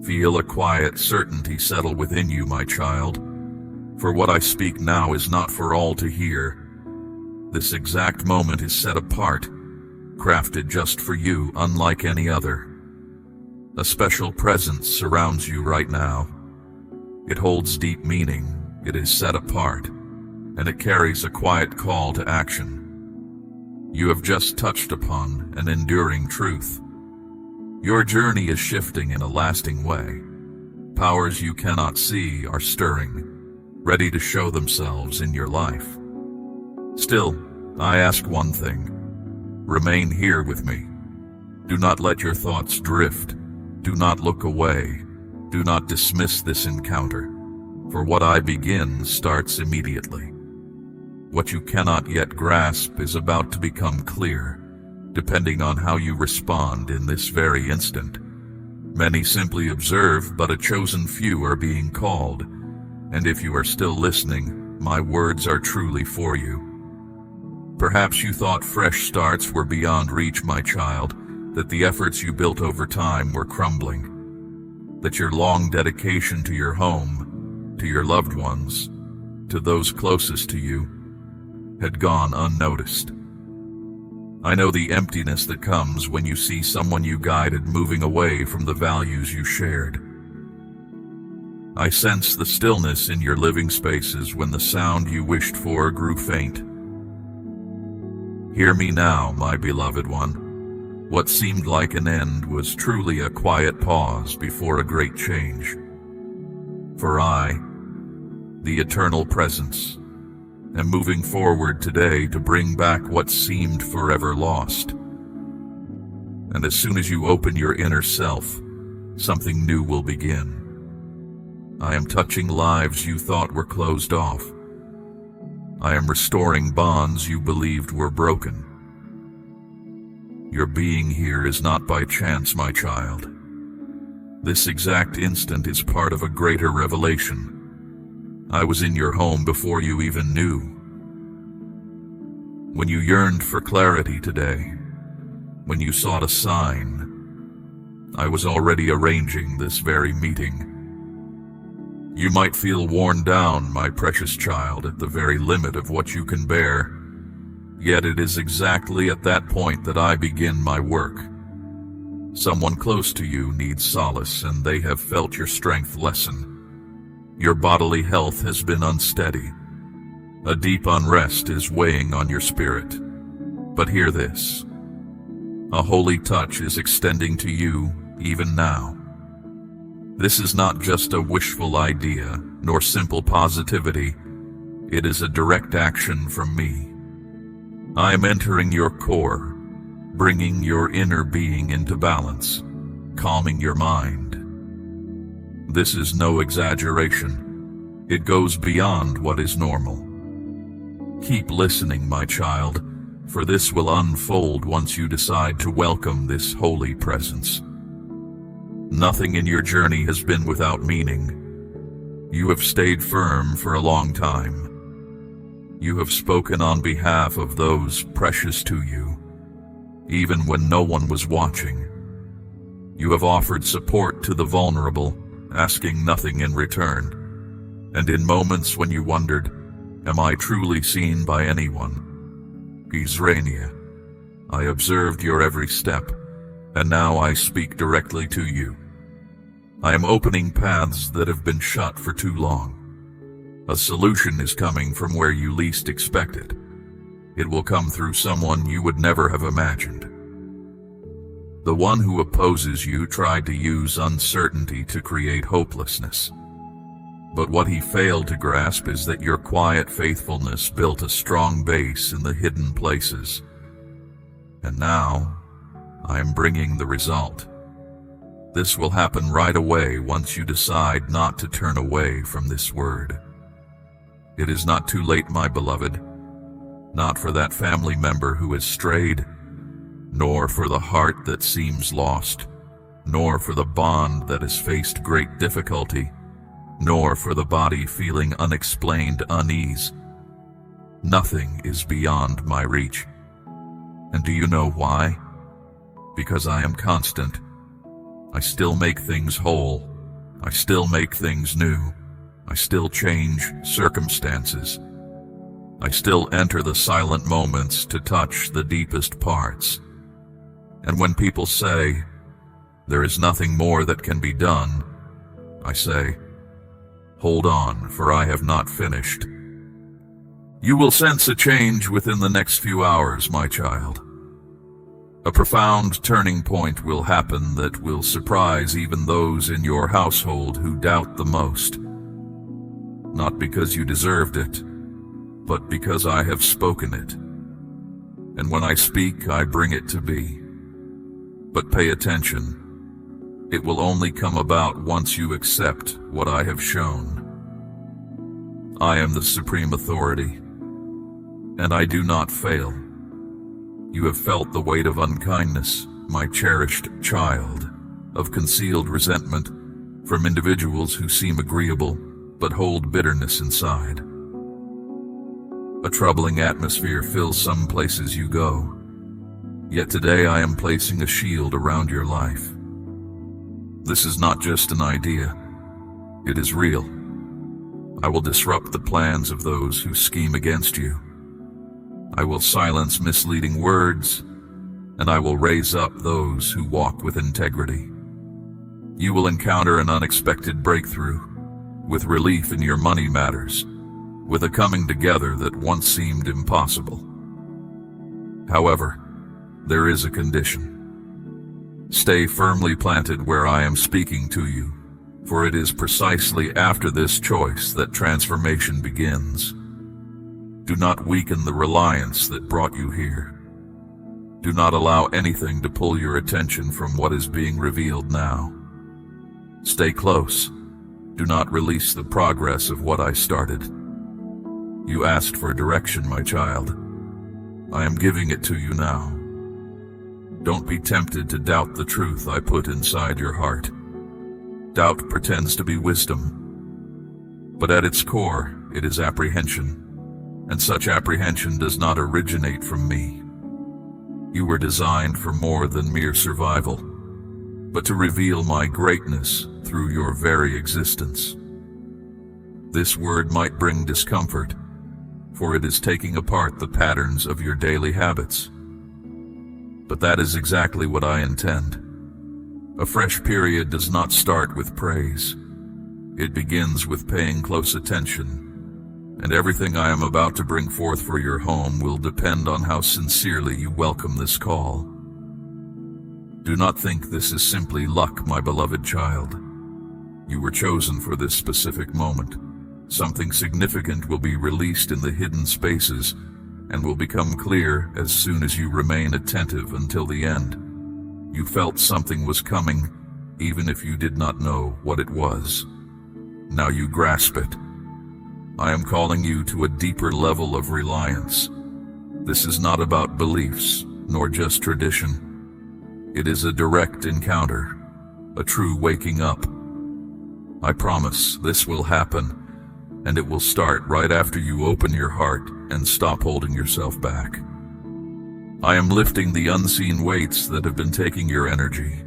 Feel a quiet certainty settle within you, my child, for what I speak now is not for all to hear. This exact moment is set apart, crafted just for you, unlike any other. A special presence surrounds you right now. It holds deep meaning, it is set apart, and it carries a quiet call to action. You have just touched upon an enduring truth. Your journey is shifting in a lasting way. Powers you cannot see are stirring, ready to show themselves in your life. Still, I ask one thing. Remain here with me. Do not let your thoughts drift. Do not look away. Do not dismiss this encounter, for what I begin starts immediately. What you cannot yet grasp is about to become clear, depending on how you respond in this very instant. Many simply observe, but a chosen few are being called, and if you are still listening, my words are truly for you. Perhaps you thought fresh starts were beyond reach, my child, that the efforts you built over time were crumbling, that your long dedication to your home, to your loved ones, to those closest to you, had gone unnoticed. I know the emptiness that comes when you see someone you guided moving away from the values you shared. I sense the stillness in your living spaces when the sound you wished for grew faint. Hear me now, my beloved one. What seemed like an end was truly a quiet pause before a great change. For I, the eternal presence, am moving forward today to bring back what seemed forever lost. And as soon as you open your inner self, something new will begin. I am touching lives you thought were closed off. I am restoring bonds you believed were broken. Your being here is not by chance, my child. This exact instant is part of a greater revelation. I was in your home before you even knew. When you yearned for clarity today, when you sought a sign, I was already arranging this very meeting. You might feel worn down, my precious child, at the very limit of what you can bear, yet it is exactly at that point that I begin my work. Someone close to you needs solace, and they have felt your strength lessen. Your bodily health has been unsteady. A deep unrest is weighing on your spirit. But hear this. A holy touch is extending to you even now. This is not just a wishful idea, nor simple positivity. It is a direct action from me. I am entering your core, bringing your inner being into balance, calming your mind. This is no exaggeration. It goes beyond what is normal. Keep listening, my child, for this will unfold once you decide to welcome this holy presence. Nothing in your journey has been without meaning. You have stayed firm for a long time. You have spoken on behalf of those precious to you, even when no one was watching. You have offered support to the vulnerable, asking nothing in return. And in moments when you wondered, am I truly seen by anyone? Inspirational. I observed your every step, and now I speak directly to you. I am opening paths that have been shut for too long. A solution is coming from where you least expect it. It will come through someone you would never have imagined. The one who opposes you tried to use uncertainty to create hopelessness. But what he failed to grasp is that your quiet faithfulness built a strong base in the hidden places. And now, I am bringing the result. This will happen right away once you decide not to turn away from this word. It is not too late, my beloved, not for that family member who has strayed, nor for the heart that seems lost, nor for the bond that has faced great difficulty, nor for the body feeling unexplained unease. Nothing is beyond my reach. And do you know why? Because I am constant. I still make things whole. I still make things new. I still change circumstances. I still enter the silent moments to touch the deepest parts. And when people say, there is nothing more that can be done, I say, hold on, for I have not finished. You will sense a change within the next few hours, my child. A profound turning point will happen that will surprise even those in your household who doubt the most. Not because you deserved it, but because I have spoken it. And when I speak, I bring it to be. But pay attention. It will only come about once you accept what I have shown. I am the supreme authority, and I do not fail. You have felt the weight of unkindness, my cherished child, of concealed resentment from individuals who seem agreeable but hold bitterness inside. A troubling atmosphere fills some places you go. Yet today I am placing a shield around your life. This is not just an idea. It is real. I will disrupt the plans of those who scheme against you. I will silence misleading words, and I will raise up those who walk with integrity. You will encounter an unexpected breakthrough, with relief in your money matters, with a coming together that once seemed impossible. However, there is a condition. Stay firmly planted where I am speaking to you, for it is precisely after this choice that transformation begins. Do not weaken the reliance that brought you here. Do not allow anything to pull your attention from what is being revealed now. Stay close. Do not release the progress of what I started. You asked for direction, my child. I am giving it to you now. Don't be tempted to doubt the truth I put inside your heart. Doubt pretends to be wisdom, but at its core, it is apprehension, and such apprehension does not originate from me. You were designed for more than mere survival, but to reveal my greatness through your very existence. This word might bring discomfort, for it is taking apart the patterns of your daily habits. But that is exactly what I intend. A fresh period does not start with praise. It begins with paying close attention, and everything I am about to bring forth for your home will depend on how sincerely you welcome this call. Do not think this is simply luck, my beloved child. You were chosen for this specific moment. Something significant will be released in the hidden spaces and will become clear as soon as you remain attentive until the end. You felt something was coming, even if you did not know what it was. Now you grasp it. I am calling you to a deeper level of reliance. This is not about beliefs, nor just tradition. It is a direct encounter, a true waking up. I promise this will happen, and it will start right after you open your heart and stop holding yourself back. I am lifting the unseen weights that have been taking your energy.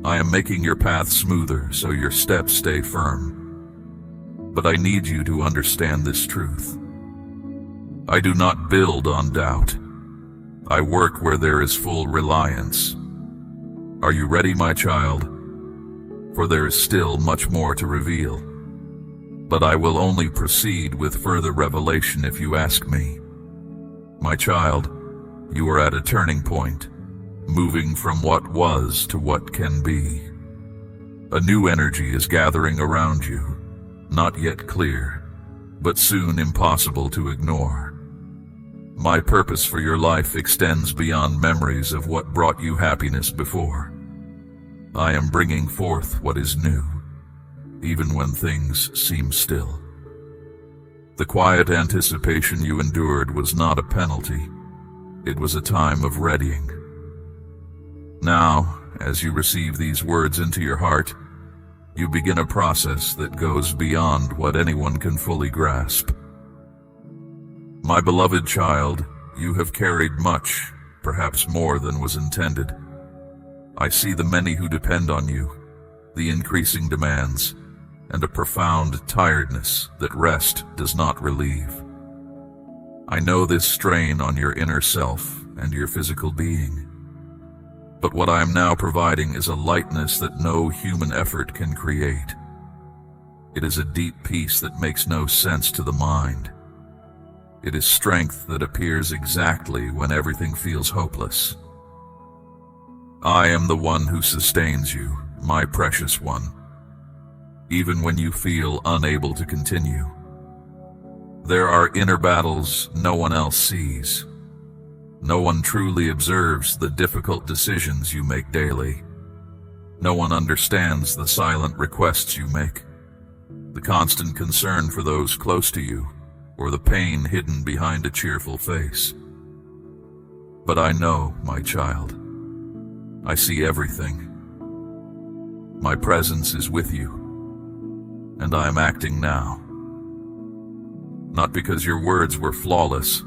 I am making your path smoother so your steps stay firm. But I need you to understand this truth. I do not build on doubt. I work where there is full reliance. Are you ready, my child? For there is still much more to reveal. But I will only proceed with further revelation if you ask me. My child, you are at a turning point, moving from what was to what can be. A new energy is gathering around you, not yet clear, but soon impossible to ignore. My purpose for your life extends beyond memories of what brought you happiness before. I am bringing forth what is new, even when things seem still. The quiet anticipation you endured was not a penalty. It was a time of readying. Now, as you receive these words into your heart, you begin a process that goes beyond what anyone can fully grasp. My beloved child, you have carried much, perhaps more than was intended. I see the many who depend on you, the increasing demands, and a profound tiredness that rest does not relieve. I know this strain on your inner self and your physical being. But what I am now providing is a lightness that no human effort can create. It is a deep peace that makes no sense to the mind. It is strength that appears exactly when everything feels hopeless. I am the one who sustains you, my precious one, even when you feel unable to continue. There are inner battles no one else sees. No one truly observes the difficult decisions you make daily. No one understands the silent requests you make, the constant concern for those close to you, or the pain hidden behind a cheerful face. But I know, my child. I see everything. My presence is with you, and I am acting now. Not because your words were flawless,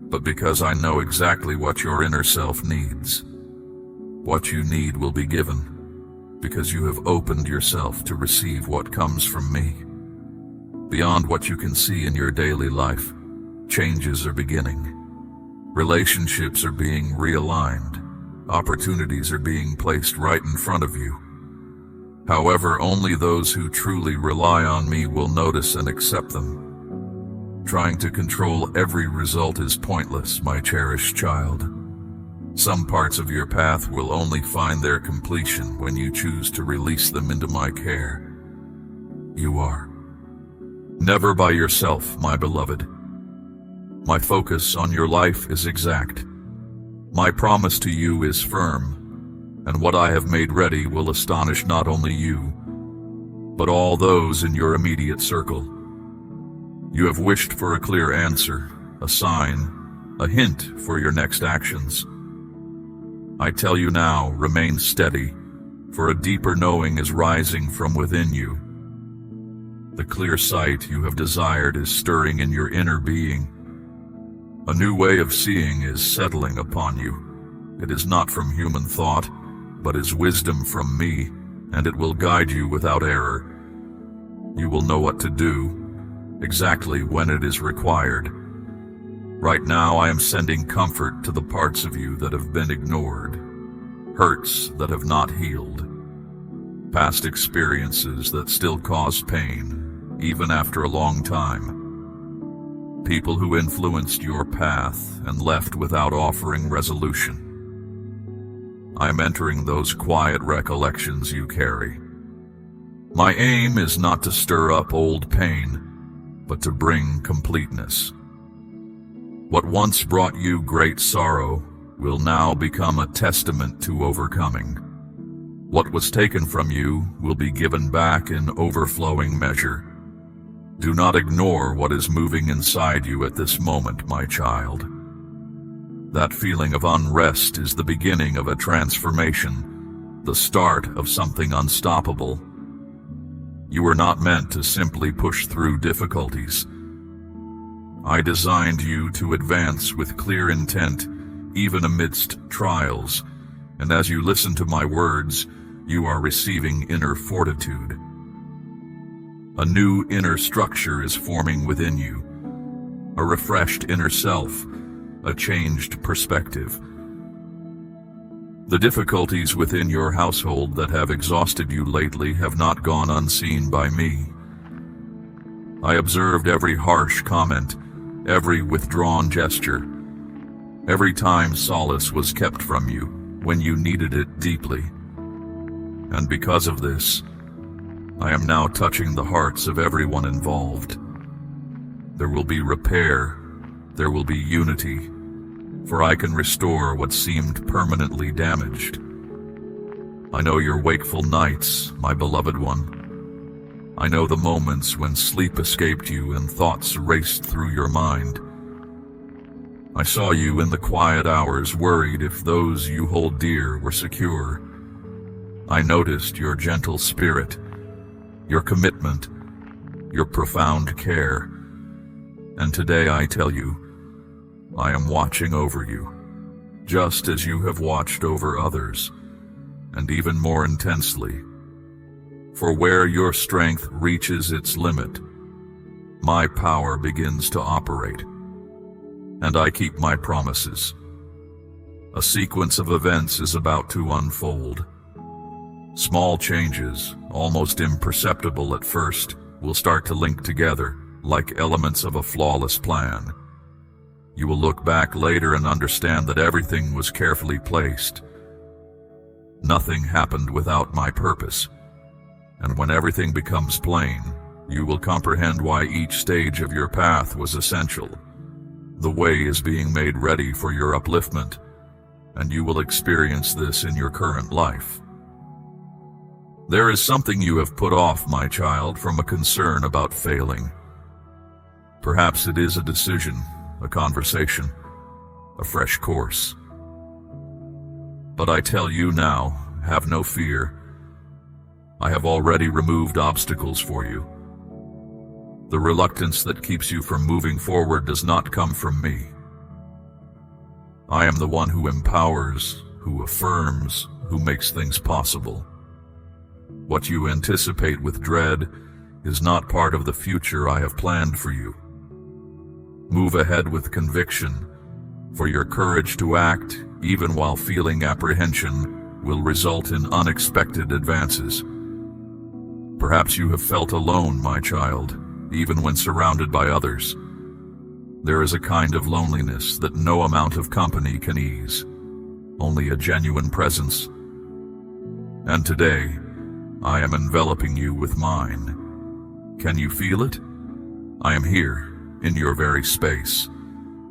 but because I know exactly what your inner self needs. What you need will be given, because you have opened yourself to receive what comes from me. Beyond what you can see in your daily life, changes are beginning. Relationships are being realigned. Opportunities are being placed right in front of you. However, only those who truly rely on me will notice and accept them. Trying to control every result is pointless, my cherished child. Some parts of your path will only find their completion when you choose to release them into my care. You are never by yourself, my beloved. My focus on your life is exact. My promise to you is firm, and what I have made ready will astonish not only you, but all those in your immediate circle. You have wished for a clear answer, a sign, a hint for your next actions. I tell you now, remain steady, for a deeper knowing is rising from within you. The clear sight you have desired is stirring in your inner being. A new way of seeing is settling upon you. It is not from human thought, but is wisdom from me, and it will guide you without error. You will know what to do, exactly when it is required. Right now I am sending comfort to the parts of you that have been ignored, hurts that have not healed, past experiences that still cause pain, even after a long time. People who influenced your path and left without offering resolution. I am entering those quiet recollections you carry. My aim is not to stir up old pain, but to bring completeness. What once brought you great sorrow will now become a testament to overcoming. What was taken from you will be given back in overflowing measure. Do not ignore what is moving inside you at this moment, my child. That feeling of unrest is the beginning of a transformation, the start of something unstoppable. You were not meant to simply push through difficulties. I designed you to advance with clear intent, even amidst trials, and as you listen to my words, you are receiving inner fortitude. A new inner structure is forming within you, a refreshed inner self, a changed perspective. The difficulties within your household that have exhausted you lately have not gone unseen by me. I observed every harsh comment, every withdrawn gesture, every time solace was kept from you when you needed it deeply. And because of this, I am now touching the hearts of everyone involved. There will be repair, there will be unity, for I can restore what seemed permanently damaged. I know your wakeful nights, my beloved one. I know the moments when sleep escaped you and thoughts raced through your mind. I saw you in the quiet hours, worried if those you hold dear were secure. I noticed your gentle spirit, your commitment, your profound care. And today I tell you, I am watching over you, just as you have watched over others, and even more intensely. For where your strength reaches its limit, my power begins to operate. And I keep my promises. A sequence of events is about to unfold. Small changes, almost imperceptible at first, will start to link together like elements of a flawless plan. You will look back later and understand that everything was carefully placed. Nothing happened without my purpose. And when everything becomes plain, you will comprehend why each stage of your path was essential. The way is being made ready for your upliftment, and you will experience this in your current life. There is something you have put off, my child, from a concern about failing. Perhaps it is a decision, a conversation, a fresh course. But I tell you now, have no fear. I have already removed obstacles for you. The reluctance that keeps you from moving forward does not come from me. I am the one who empowers, who affirms, who makes things possible. What you anticipate with dread is not part of the future I have planned for you. Move ahead with conviction, for your courage to act, even while feeling apprehension, will result in unexpected advances. Perhaps you have felt alone, my child, even when surrounded by others. There is a kind of loneliness that no amount of company can ease, only a genuine presence. And today, I am enveloping you with mine. Can you feel it? I am here, in your very space.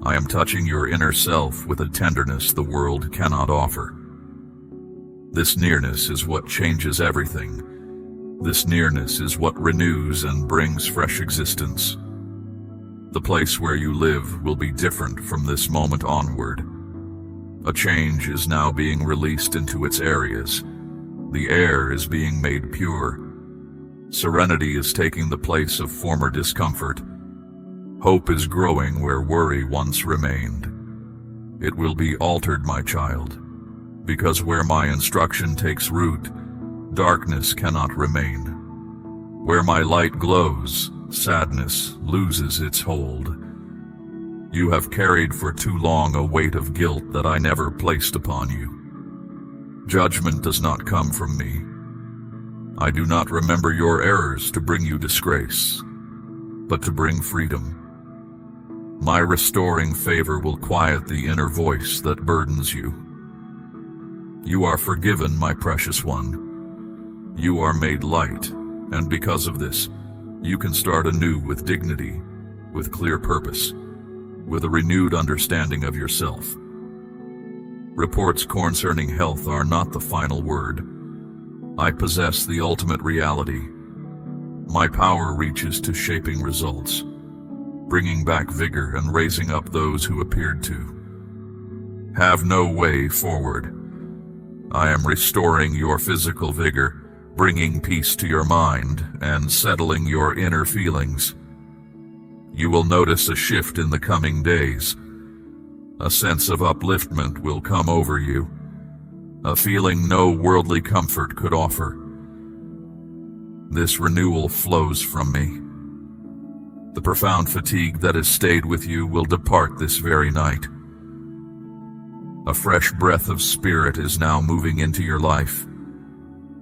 I am touching your inner self with a tenderness the world cannot offer. This nearness is what changes everything. This nearness is what renews and brings fresh existence. The place where you live will be different from this moment onward. A change is now being released into its areas. The air is being made pure. Serenity is taking the place of former discomfort. Hope is growing where worry once remained. It will be altered, my child, because where my instruction takes root, darkness cannot remain. Where my light glows, sadness loses its hold. You have carried for too long a weight of guilt that I never placed upon you. Judgment does not come from me. I do not remember your errors to bring you disgrace, but to bring freedom. My restoring favor will quiet the inner voice that burdens you. You are forgiven, my precious one. You are made light, and because of this, you can start anew with dignity, with clear purpose, with a renewed understanding of yourself. Reports concerning health are not the final word. I possess the ultimate reality. My power reaches to shaping results, bringing back vigor and raising up those who appeared to have no way forward. I am restoring your physical vigor, bringing peace to your mind and settling your inner feelings. You will notice a shift in the coming days. A sense of upliftment will come over you, a feeling no worldly comfort could offer. This renewal flows from me. The profound fatigue that has stayed with you will depart this very night. A fresh breath of spirit is now moving into your life.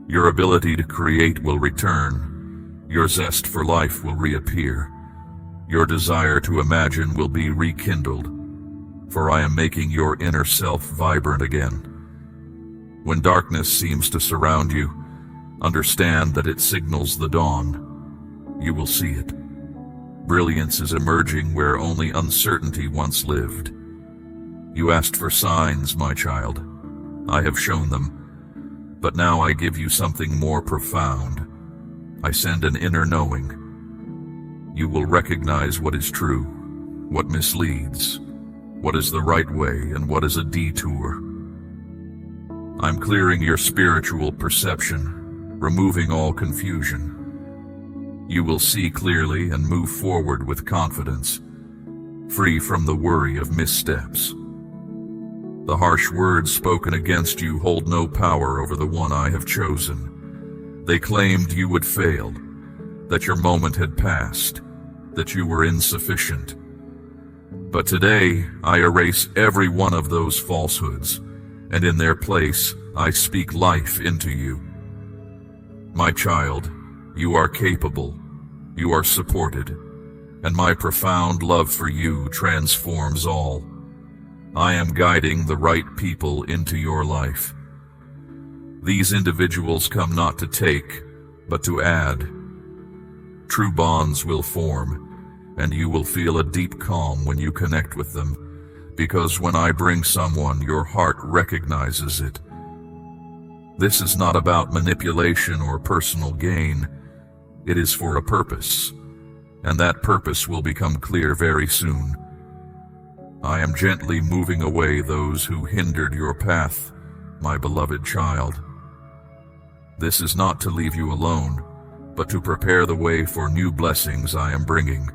Your ability to create will return. Your zest for life will reappear. Your desire to imagine will be rekindled, for I am making your inner self vibrant again. When darkness seems to surround you, understand that it signals the dawn. You will see it. Brilliance is emerging where only uncertainty once lived. You asked for signs, my child. I have shown them. But now I give you something more profound. I send an inner knowing. You will recognize what is true, what misleads, what is the right way, and what is a detour. I'm clearing your spiritual perception, removing all confusion. You will see clearly and move forward with confidence, free from the worry of missteps. The harsh words spoken against you hold no power over the one I have chosen. They claimed you would fail, that your moment had passed, that you were insufficient. But today, I erase every one of those falsehoods, and in their place, I speak life into you. My child, you are capable, you are supported, and my profound love for you transforms all. I am guiding the right people into your life. These individuals come not to take, but to add. True bonds will form, and you will feel a deep calm when you connect with them, because when I bring someone, your heart recognizes it. This is not about manipulation or personal gain. It is for a purpose, and that purpose will become clear very soon. I am gently moving away those who hindered your path, my beloved child. This is not to leave you alone, but to prepare the way for new blessings I am bringing.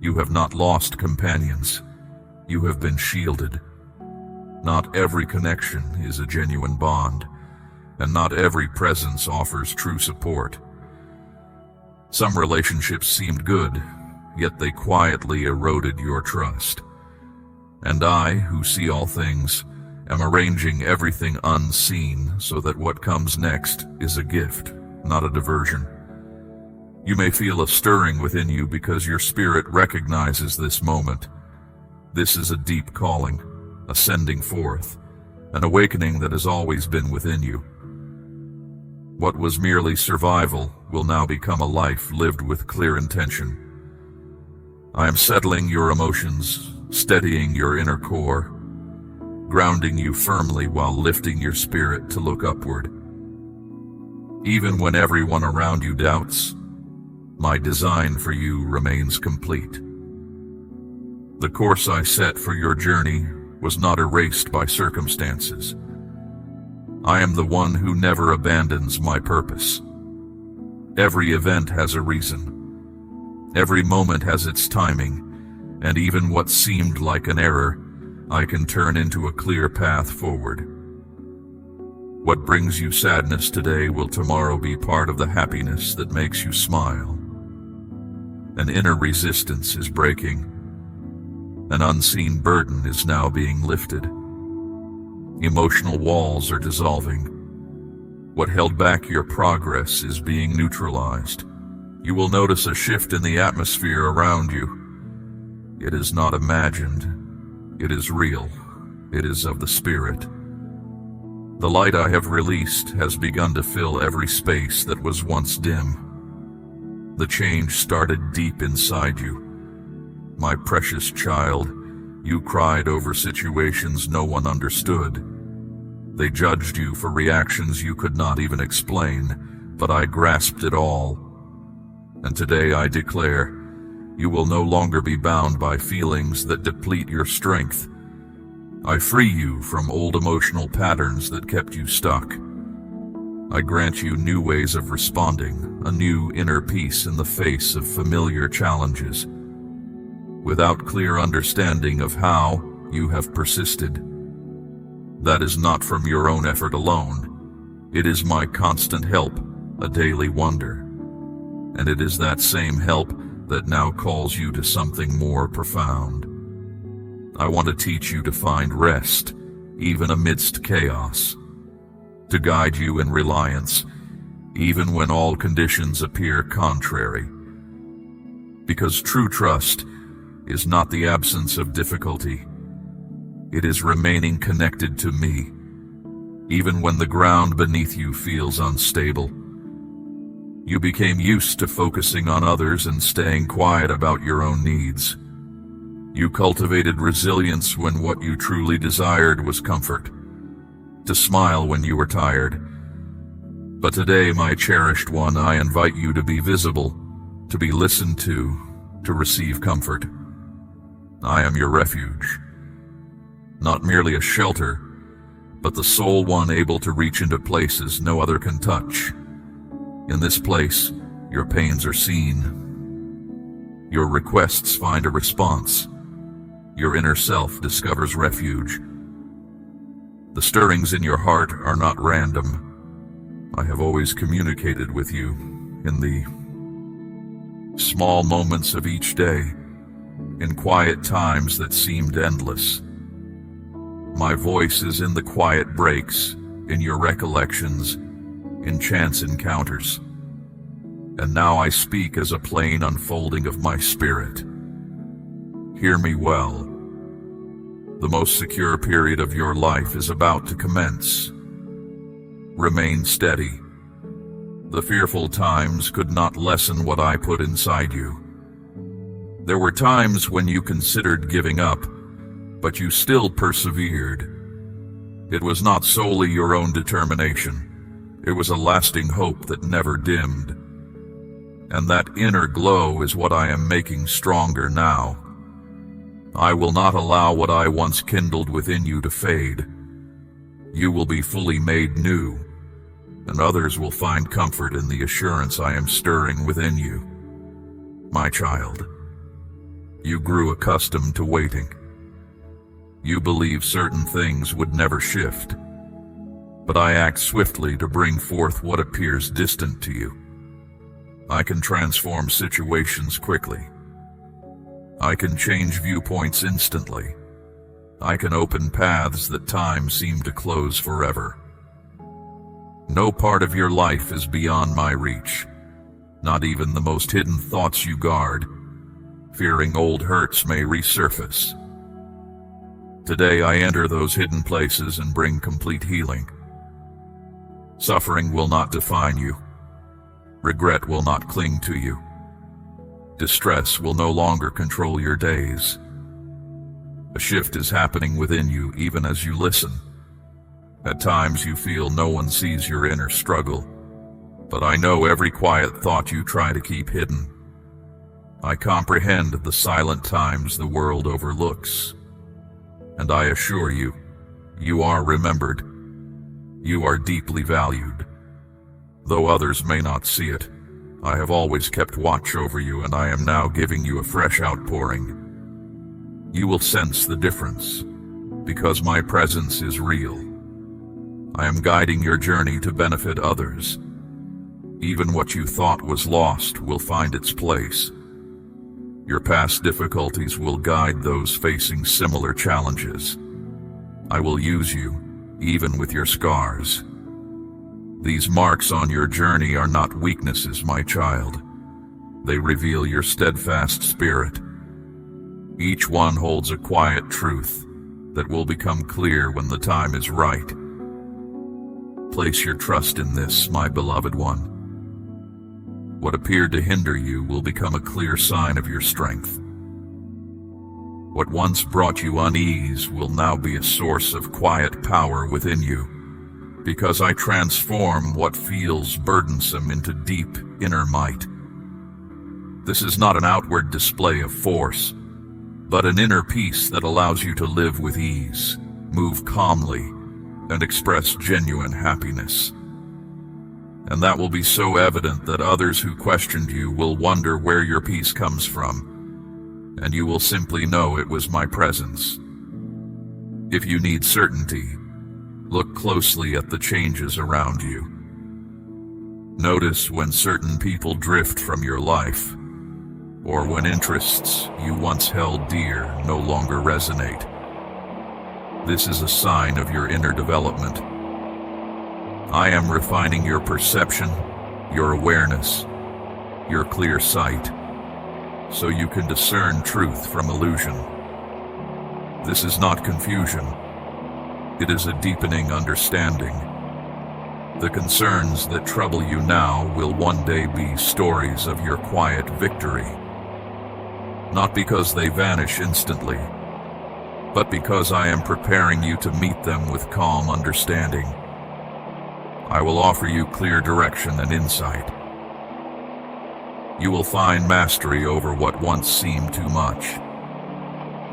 You have not lost companions. You have been shielded. Not every connection is a genuine bond, and not every presence offers true support. Some relationships seemed good, yet they quietly eroded your trust. And I, who see all things, am arranging everything unseen so that what comes next is a gift, not a diversion. You may feel a stirring within you because your spirit recognizes this moment. This is a deep calling, a sending forth, an awakening that has always been within you. What was merely survival will now become a life lived with clear intention. I am settling your emotions, steadying your inner core, grounding you firmly while lifting your spirit to look upward. Even when everyone around you doubts, my design for you remains complete. The course I set for your journey was not erased by circumstances. I am the one who never abandons my purpose. Every event has a reason. Every moment has its timing, and even what seemed like an error, I can turn into a clear path forward. What brings you sadness today will tomorrow be part of the happiness that makes you smile. An inner resistance is breaking. An unseen burden is now being lifted. Emotional walls are dissolving. What held back your progress is being neutralized. You will notice a shift in the atmosphere around you. It is not imagined. It is real. It is of the spirit. The light I have released has begun to fill every space that was once dim. The change started deep inside you. My precious child, you cried over situations no one understood. They judged you for reactions you could not even explain, but I grasped it all. And today I declare, you will no longer be bound by feelings that deplete your strength. I free you from old emotional patterns that kept you stuck. I grant you new ways of responding, a new inner peace in the face of familiar challenges. Without clear understanding of how, you have persisted. That is not from your own effort alone. It is my constant help, a daily wonder. And it is that same help that now calls you to something more profound. I want to teach you to find rest, even amidst chaos. To guide you in reliance, even when all conditions appear contrary. Because true trust is not the absence of difficulty. It is remaining connected to me, even when the ground beneath you feels unstable. You became used to focusing on others and staying quiet about your own needs. You cultivated resilience when what you truly desired was comfort, to smile when you were tired. But today, my cherished one, I invite you to be visible, to be listened to receive comfort. I am your refuge. Not merely a shelter, but the sole one able to reach into places no other can touch. In this place, your pains are seen. Your requests find a response. Your inner self discovers refuge. The stirrings in your heart are not random. I have always communicated with you in the small moments of each day, in quiet times that seemed endless. My voice is in the quiet breaks, in your recollections, in chance encounters. And now I speak as a plain unfolding of my spirit. Hear me well. The most secure period of your life is about to commence. Remain steady. The fearful times could not lessen what I put inside you. There were times when you considered giving up, but you still persevered. It was not solely your own determination. It was a lasting hope that never dimmed. And that inner glow is what I am making stronger now. I will not allow what I once kindled within you to fade. You will be fully made new, and others will find comfort in the assurance I am stirring within you. My child, you grew accustomed to waiting. You believe certain things would never shift, but I act swiftly to bring forth what appears distant to you. I can transform situations quickly. I can change viewpoints instantly. I can open paths that time seemed to close forever. No part of your life is beyond my reach, not even the most hidden thoughts you guard, fearing old hurts may resurface. Today I enter those hidden places and bring complete healing. Suffering will not define you. Regret will not cling to you. Distress will no longer control your days. A shift is happening within you even as you listen. At times you feel no one sees your inner struggle, but I know every quiet thought you try to keep hidden. I comprehend the silent times the world overlooks, and I assure you, you are remembered. You are deeply valued. Though others may not see it, I have always kept watch over you, and I am now giving you a fresh outpouring. You will sense the difference, because my presence is real. I am guiding your journey to benefit others. Even what you thought was lost will find its place. Your past difficulties will guide those facing similar challenges. I will use you, even with your scars. These marks on your journey are not weaknesses, my child. They reveal your steadfast spirit. Each one holds a quiet truth that will become clear when the time is right. Place your trust in this, my beloved one. What appeared to hinder you will become a clear sign of your strength. What once brought you unease will now be a source of quiet power within you, because I transform what feels burdensome into deep inner might. This is not an outward display of force, but an inner peace that allows you to live with ease, move calmly, and express genuine happiness. And that will be so evident that others who questioned you will wonder where your peace comes from, and you will simply know it was my presence. If you need certainty, look closely at the changes around you. Notice when certain people drift from your life, or when interests you once held dear no longer resonate. This is a sign of your inner development. I am refining your perception, your awareness, your clear sight, so you can discern truth from illusion. This is not confusion. It is a deepening understanding. The concerns that trouble you now will one day be stories of your quiet victory. Not because they vanish instantly, but because I am preparing you to meet them with calm understanding. I will offer you clear direction and insight. You will find mastery over what once seemed too much.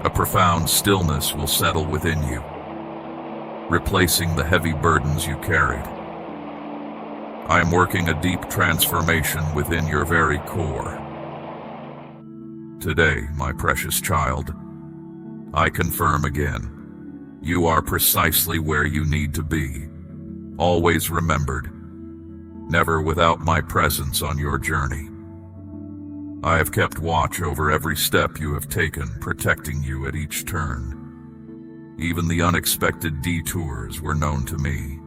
A profound stillness will settle within you, replacing the heavy burdens you carried. I am working a deep transformation within your very core. Today, my precious child, I confirm again, you are precisely where you need to be, always remembered, never without my presence on your journey. I have kept watch over every step you have taken, protecting you at each turn. Even the unexpected detours were known to me.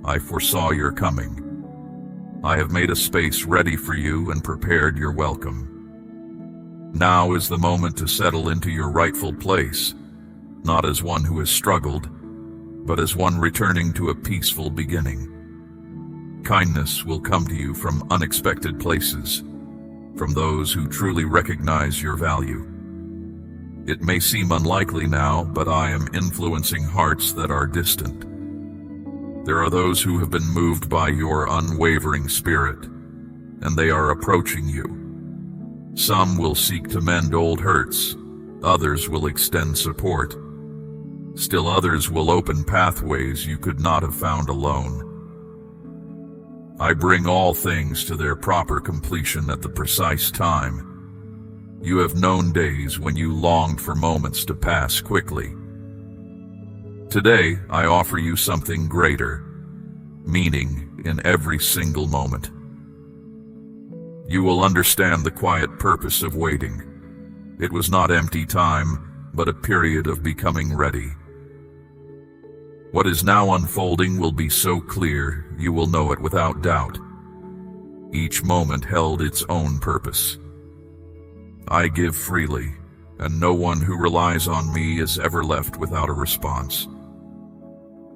I foresaw your coming. I have made a space ready for you and prepared your welcome. Now is the moment to settle into your rightful place, not as one who has struggled, but as one returning to a peaceful beginning. Kindness will come to you from unexpected places, from those who truly recognize your value. It may seem unlikely now, but I am influencing hearts that are distant. There are those who have been moved by your unwavering spirit, and they are approaching you. Some will seek to mend old hurts, others will extend support. Still others will open pathways you could not have found alone. I bring all things to their proper completion at the precise time. You have known days when you longed for moments to pass quickly. Today, I offer you something greater, meaning in every single moment. You will understand the quiet purpose of waiting. It was not empty time, but a period of becoming ready. What is now unfolding will be so clear, you will know it without doubt. Each moment held its own purpose. I give freely, and no one who relies on me is ever left without a response.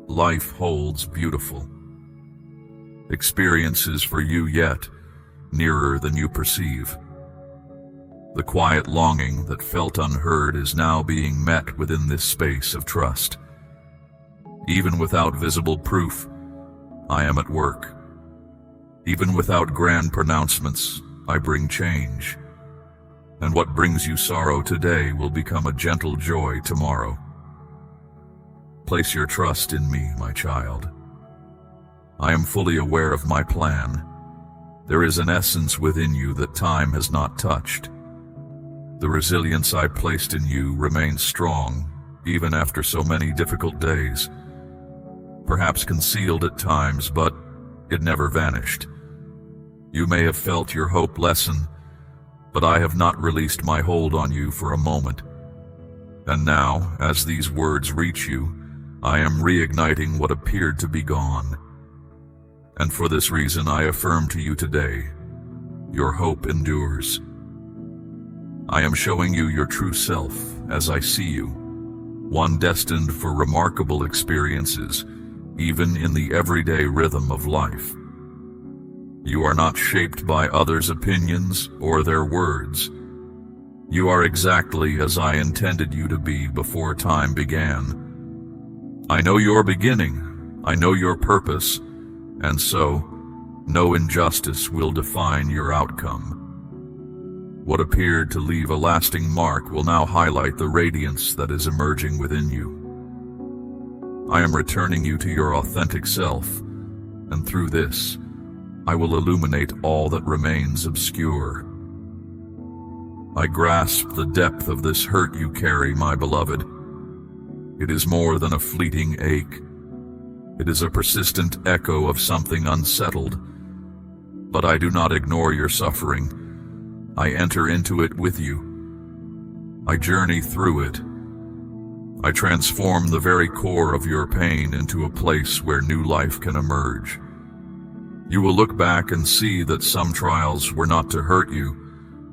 Life holds beautiful experiences for you yet, nearer than you perceive. The quiet longing that felt unheard is now being met within this space of trust. Even without visible proof, I am at work. Even without grand pronouncements, I bring change. And what brings you sorrow today will become a gentle joy tomorrow. Place your trust in me, my child. I am fully aware of my plan. There is an essence within you that time has not touched. The resilience I placed in you remains strong, even after so many difficult days. Perhaps concealed at times, but it never vanished. You may have felt your hope lessen, but I have not released my hold on you for a moment. And now, as these words reach you, I am reigniting what appeared to be gone. And for this reason I affirm to you today, your hope endures. I am showing you your true self as I see you, one destined for remarkable experiences, even in the everyday rhythm of life. You are not shaped by others' opinions or their words. You are exactly as I intended you to be before time began. I know your beginning, I know your purpose, and so, no injustice will define your outcome. What appeared to leave a lasting mark will now highlight the radiance that is emerging within you. I am returning you to your authentic self, and through this, I will illuminate all that remains obscure. I grasp the depth of this hurt you carry, my beloved. It is more than a fleeting ache. It is a persistent echo of something unsettled. But I do not ignore your suffering. I enter into it with you. I journey through it. I transform the very core of your pain into a place where new life can emerge. You will look back and see that some trials were not to hurt you,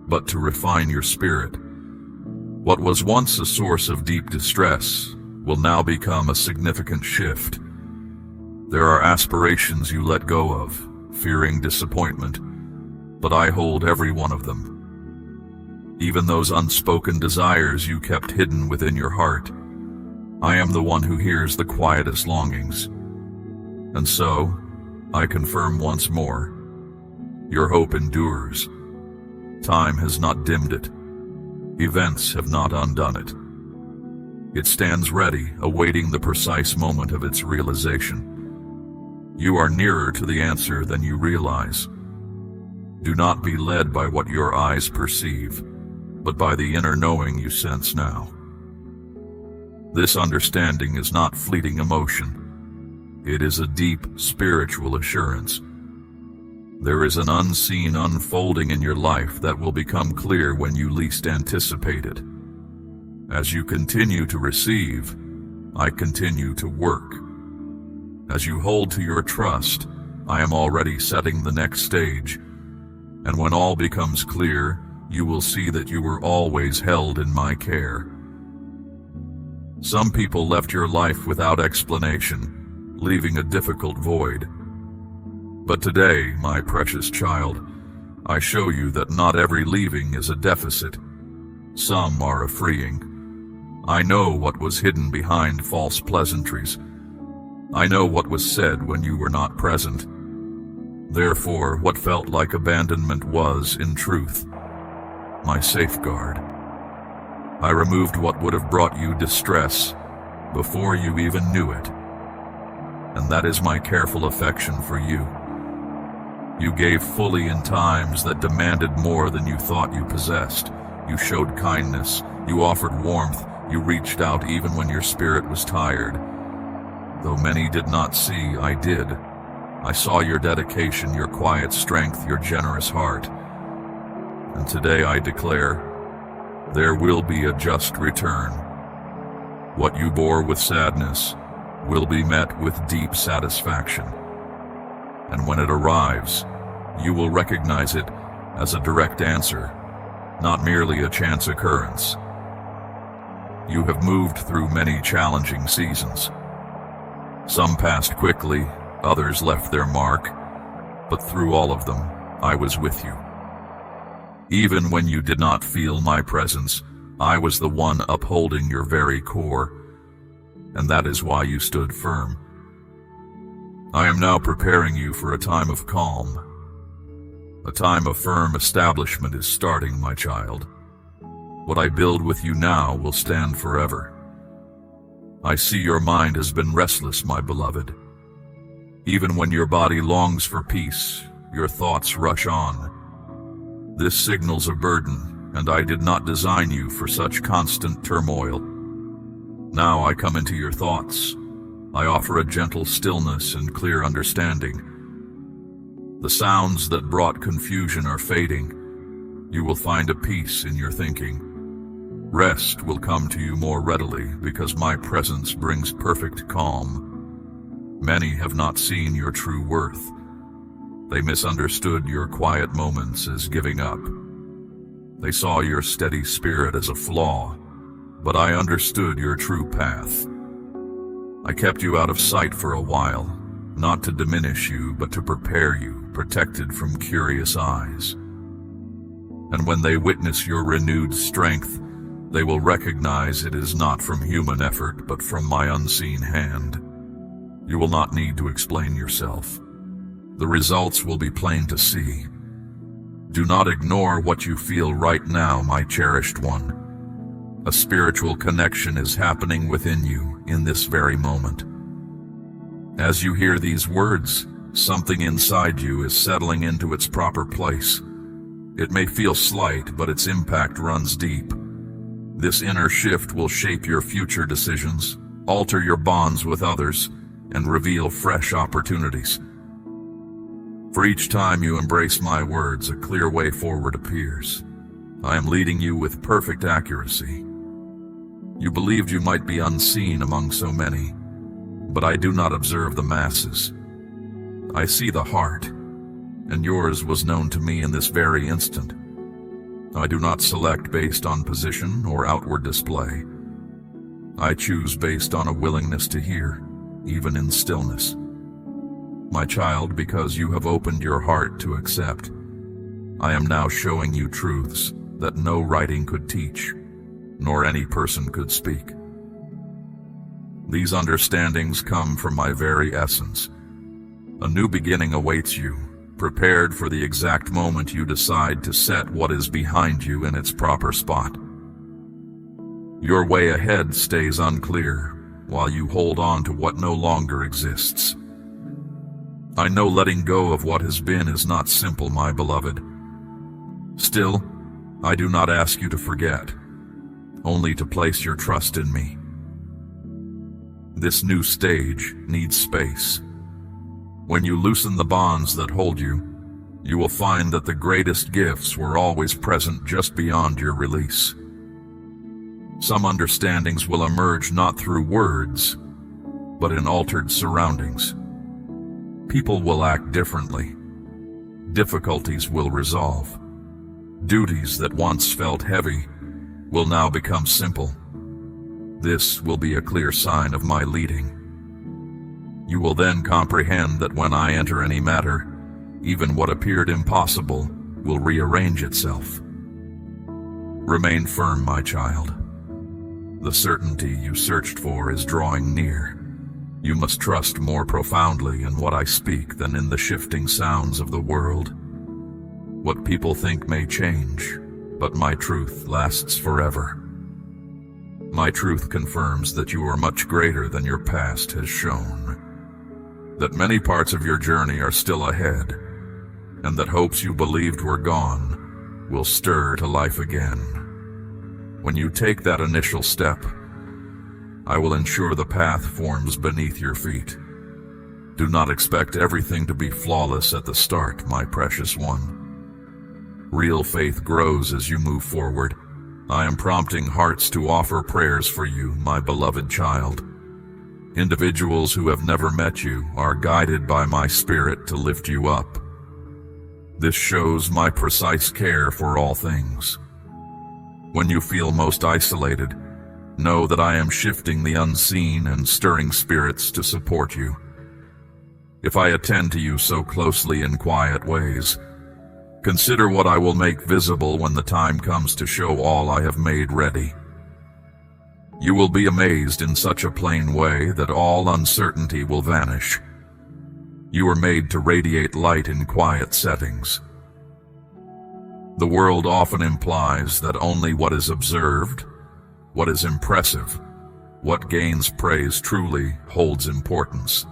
but to refine your spirit. What was once a source of deep distress will now become a significant shift. There are aspirations you let go of, fearing disappointment, but I hold every one of them. Even those unspoken desires you kept hidden within your heart, I am the one who hears the quietest longings. And so, I confirm once more, your hope endures. Time has not dimmed it. Events have not undone it. It stands ready, awaiting the precise moment of its realization. You are nearer to the answer than you realize. Do not be led by what your eyes perceive, but by the inner knowing you sense now. This understanding is not fleeting emotion. It is a deep spiritual assurance. There is an unseen unfolding in your life that will become clear when you least anticipate it. As you continue to receive, I continue to work. As you hold to your trust, I am already setting the next stage. And when all becomes clear, you will see that you were always held in my care. Some people left your life without explanation, leaving a difficult void. But today, my precious child, I show you that not every leaving is a deficit. Some are a freeing. I know what was hidden behind false pleasantries. I know what was said when you were not present. Therefore, what felt like abandonment was, in truth, my safeguard. I removed what would have brought you distress before you even knew it. And that is my careful affection for you. You gave fully in times that demanded more than you thought you possessed. You showed kindness, you offered warmth, you reached out even when your spirit was tired. Though many did not see, I did. I saw your dedication, your quiet strength, your generous heart. And today I declare, there will be a just return. What you bore with sadness will be met with deep satisfaction. And when it arrives, you will recognize it as a direct answer, not merely a chance occurrence. You have moved through many challenging seasons. Some passed quickly, others left their mark, but through all of them, I was with you. Even when you did not feel my presence, I was the one upholding your very core, and that is why you stood firm. I am now preparing you for a time of calm. A time of firm establishment is starting, my child. What I build with you now will stand forever. I see your mind has been restless, my beloved. Even when your body longs for peace, your thoughts rush on. This signals a burden, and I did not design you for such constant turmoil. Now I come into your thoughts. I offer a gentle stillness and clear understanding. The sounds that brought confusion are fading. You will find a peace in your thinking. Rest will come to you more readily because my presence brings perfect calm. Many have not seen your true worth. They misunderstood your quiet moments as giving up. They saw your steady spirit as a flaw, but I understood your true path. I kept you out of sight for a while, not to diminish you, but to prepare you, protected from curious eyes. And when they witness your renewed strength, they will recognize it is not from human effort, but from my unseen hand. You will not need to explain yourself. The results will be plain to see. Do not ignore what you feel right now, my cherished one. A spiritual connection is happening within you in this very moment. As you hear these words, something inside you is settling into its proper place. It may feel slight, but its impact runs deep. This inner shift will shape your future decisions, alter your bonds with others, and reveal fresh opportunities. For each time you embrace my words, a clear way forward appears. I am leading you with perfect accuracy. You believed you might be unseen among so many, but I do not observe the masses. I see the heart, and yours was known to me in this very instant. I do not select based on position or outward display. I choose based on a willingness to hear, even in stillness. My child, because you have opened your heart to accept, I am now showing you truths that no writing could teach, nor any person could speak. These understandings come from my very essence. A new beginning awaits you, prepared for the exact moment you decide to set what is behind you in its proper spot. Your way ahead stays unclear, while you hold on to what no longer exists. I know letting go of what has been is not simple, my beloved. Still, I do not ask you to forget, only to place your trust in me. This new stage needs space. When you loosen the bonds that hold you, You will find that the greatest gifts were always present just beyond your release. Some understandings will emerge not through words, but in altered surroundings. People will act differently. Difficulties will resolve. Duties that once felt heavy will now become simple. This will be a clear sign of my leading. You will then comprehend that when I enter any matter, even what appeared impossible will rearrange itself. Remain firm, my child. The certainty you searched for is drawing near. You must trust more profoundly in what I speak than in the shifting sounds of the world. What people think may change, but my truth lasts forever. My truth confirms that you are much greater than your past has shown, that many parts of your journey are still ahead, and that hopes you believed were gone will stir to life again. When you take that initial step, I will ensure the path forms beneath your feet. Do not expect everything to be flawless at the start, my precious one. Real faith grows as you move forward. I am prompting hearts to offer prayers for you, my beloved child. Individuals who have never met you are guided by my spirit to lift you up. This shows my precise care for all things. When you feel most isolated, know that I am shifting the unseen and stirring spirits to support you. If I attend to you so closely in quiet ways, consider what I will make visible when the time comes to show all I have made ready. You will be amazed in such a plain way that all uncertainty will vanish. You are made to radiate light in quiet settings. The world often implies that only what is observed, what is impressive, what gains praise truly holds importance.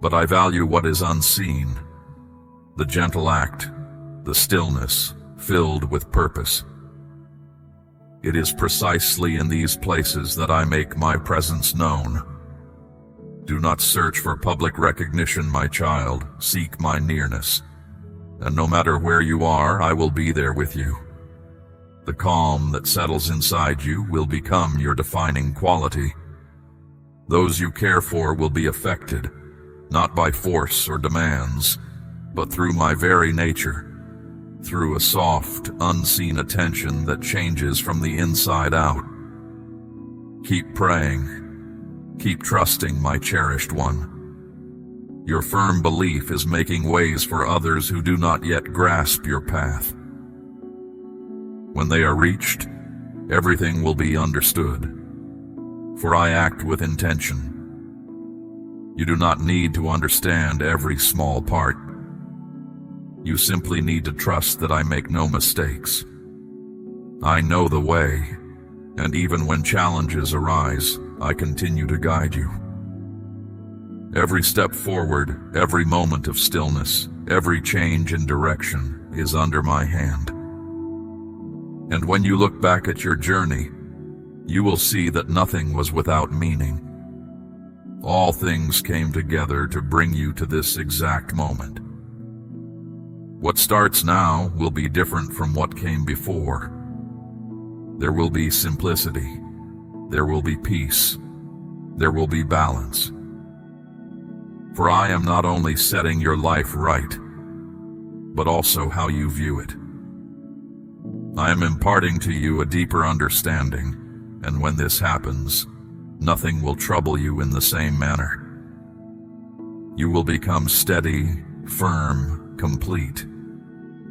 But I value what is unseen, the gentle act, the stillness filled with purpose. It is precisely in these places that I make my presence known. Do not search for public recognition, my child. Seek my nearness. And no matter where you are, I will be there with you. The calm that settles inside you will become your defining quality. Those you care for will be affected, not by force or demands, but through my very nature, through a soft, unseen attention that changes from the inside out. Keep praying. Keep trusting, my cherished one. Your firm belief is making ways for others who do not yet grasp your path. When they are reached, everything will be understood, for I act with intention. You do not need to understand every small part. You simply need to trust that I make no mistakes. I know the way, and even when challenges arise, I continue to guide you. Every step forward, every moment of stillness, every change in direction is under my hand. And when you look back at your journey, you will see that nothing was without meaning. All things came together to bring you to this exact moment. What starts now will be different from what came before. There will be simplicity. There will be peace. There will be balance. For I am not only setting your life right, but also how you view it. I am imparting to you a deeper understanding, and when this happens, nothing will trouble you in the same manner. You will become steady, firm, complete,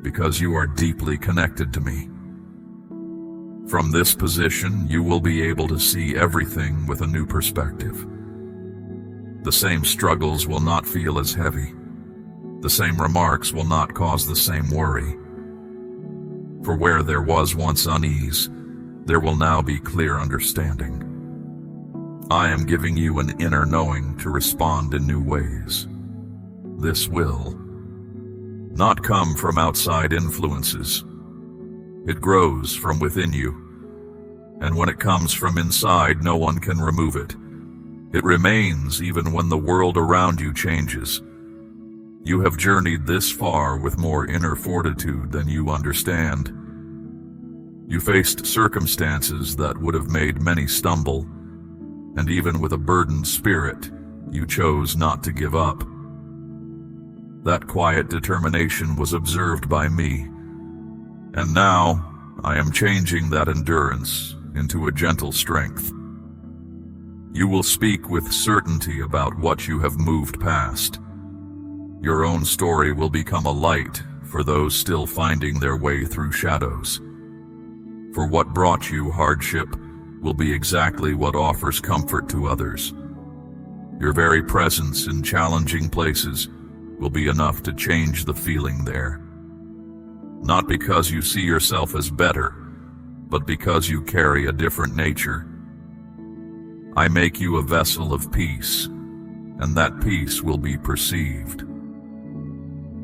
because you are deeply connected to me. From this position, you will be able to see everything with a new perspective. The same struggles will not feel as heavy. The same remarks will not cause the same worry. For where there was once unease, there will now be clear understanding. I am giving you an inner knowing to respond in new ways. This will not come from outside influences. It grows from within you, and when it comes from inside, no one can remove it. It remains even when the world around you changes. You have journeyed this far with more inner fortitude than you understand. You faced circumstances that would have made many stumble, and even with a burdened spirit, you chose not to give up. That quiet determination was observed by me, and now I am changing that endurance into a gentle strength. You will speak with certainty about what you have moved past. Your own story will become a light for those still finding their way through shadows. For what brought you hardship will be exactly what offers comfort to others. Your very presence in challenging places will be enough to change the feeling there. Not because you see yourself as better, but because you carry a different nature. I make you a vessel of peace, and that peace will be perceived.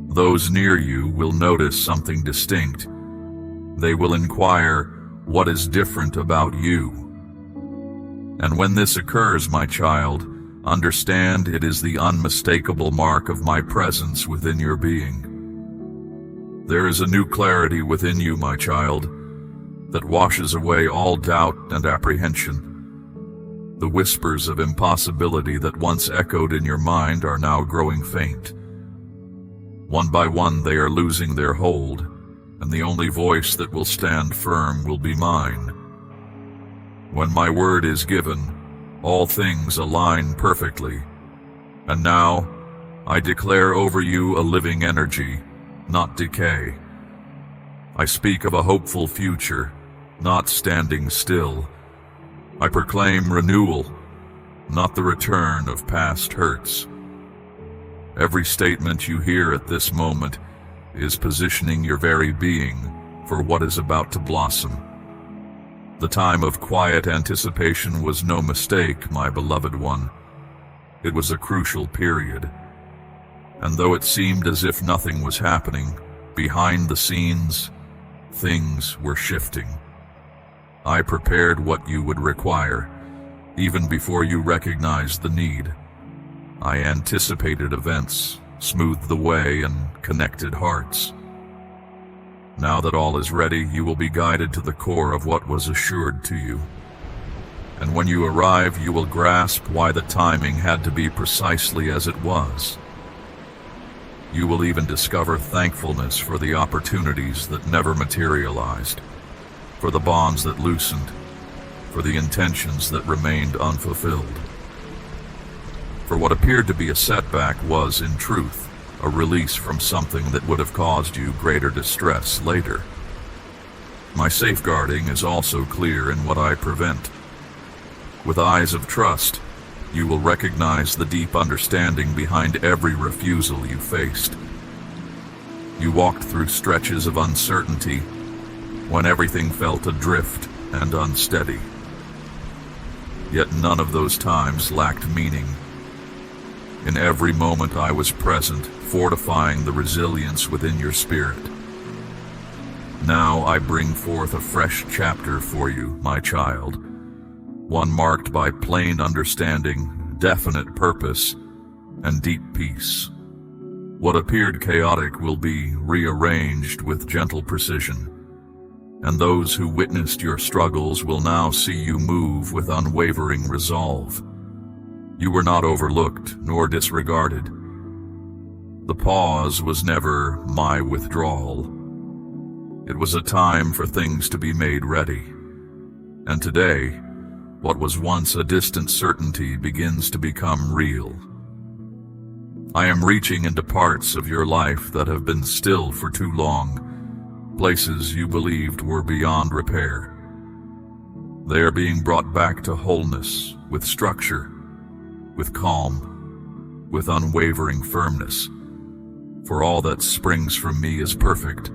Those near you will notice something distinct. They will inquire, "What is different about you?" And when this occurs, my child, understand it is the unmistakable mark of my presence within your being. There is a new clarity within you, my child, that washes away all doubt and apprehension. The whispers of impossibility that once echoed in your mind are now growing faint. One by one they are losing their hold, and the only voice that will stand firm will be mine. When my word is given, all things align perfectly, and now I declare over you a living energy, not decay. I speak of a hopeful future, not standing still. I proclaim renewal, not the return of past hurts. Every statement you hear at this moment is positioning your very being for what is about to blossom. The time of quiet anticipation was no mistake, my beloved one. It was a crucial period. And though it seemed as if nothing was happening, behind the scenes, things were shifting. I prepared what you would require, even before you recognized the need. I anticipated events, smoothed the way, and connected hearts. Now that all is ready, you will be guided to the core of what was assured to you. And when you arrive, you will grasp why the timing had to be precisely as it was. You will even discover thankfulness for the opportunities that never materialized, for the bonds that loosened, for the intentions that remained unfulfilled. For what appeared to be a setback was, in truth, a release from something that would have caused you greater distress later. My safeguarding is also clear in what I prevent. With eyes of trust, you will recognize the deep understanding behind every refusal you faced. You walked through stretches of uncertainty when everything felt adrift and unsteady. Yet none of those times lacked meaning. In every moment I was present, fortifying the resilience within your spirit. Now I bring forth a fresh chapter for you, my child, one marked by plain understanding, definite purpose, and deep peace. What appeared chaotic will be rearranged with gentle precision, and those who witnessed your struggles will now see you move with unwavering resolve. You were not overlooked nor disregarded. The pause was never my withdrawal. It was a time for things to be made ready. And today, what was once a distant certainty begins to become real. I am reaching into parts of your life that have been still for too long, places you believed were beyond repair. They are being brought back to wholeness, with structure, with calm, with unwavering firmness. For all that springs from me is perfect.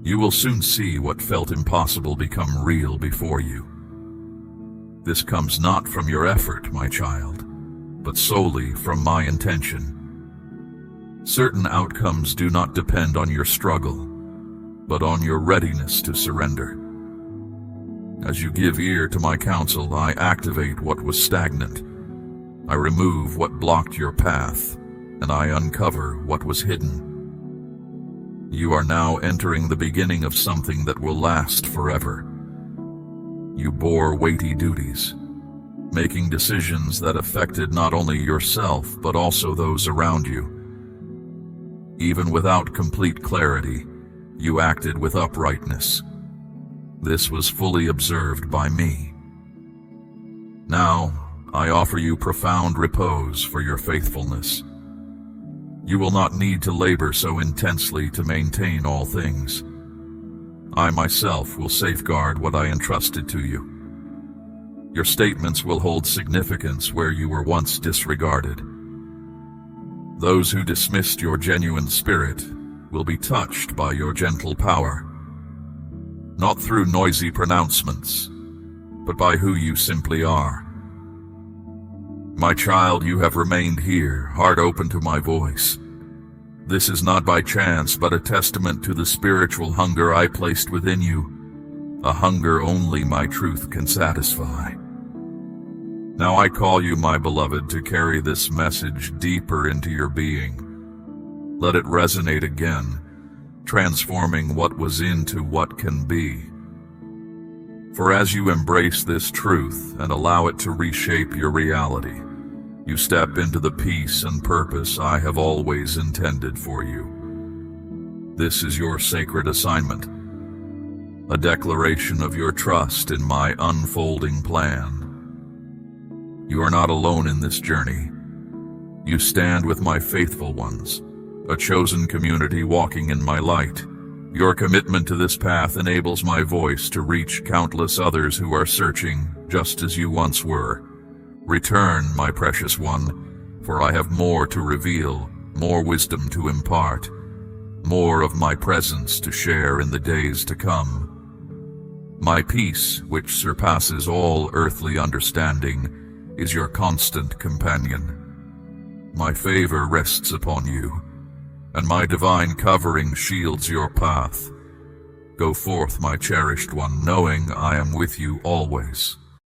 You will soon see what felt impossible become real before you. This comes not from your effort, my child, but solely from my intention. Certain outcomes do not depend on your struggle, but on your readiness to surrender. As you give ear to my counsel, I activate what was stagnant. I remove what blocked your path, and I uncover what was hidden. You are now entering the beginning of something that will last forever. You bore weighty duties, making decisions that affected not only yourself but also those around you. Even without complete clarity, you acted with uprightness. This was fully observed by me. Now, I offer you profound repose for your faithfulness. You will not need to labor so intensely to maintain all things. I myself will safeguard what I entrusted to you. Your statements will hold significance where you were once disregarded. Those who dismissed your genuine spirit will be touched by your gentle power, not through noisy pronouncements, but by who you simply are. My child, you have remained here, heart open to my voice. This is not by chance, but a testament to the spiritual hunger I placed within you, a hunger only my truth can satisfy. Now I call you, my beloved, to carry this message deeper into your being. Let it resonate again, transforming what was into what can be. For as you embrace this truth and allow it to reshape your reality, you step into the peace and purpose I have always intended for you. This is your sacred assignment, a declaration of your trust in my unfolding plan. You are not alone in this journey. You stand with my faithful ones, a chosen community walking in my light. Your commitment to this path enables my voice to reach countless others who are searching just as you once were. Return, my precious one, for I have more to reveal, more wisdom to impart, more of my presence to share in the days to come. My peace, which surpasses all earthly understanding, is your constant companion. My favor rests upon you, and my divine covering shields your path. Go forth, my cherished one, knowing I am with you always.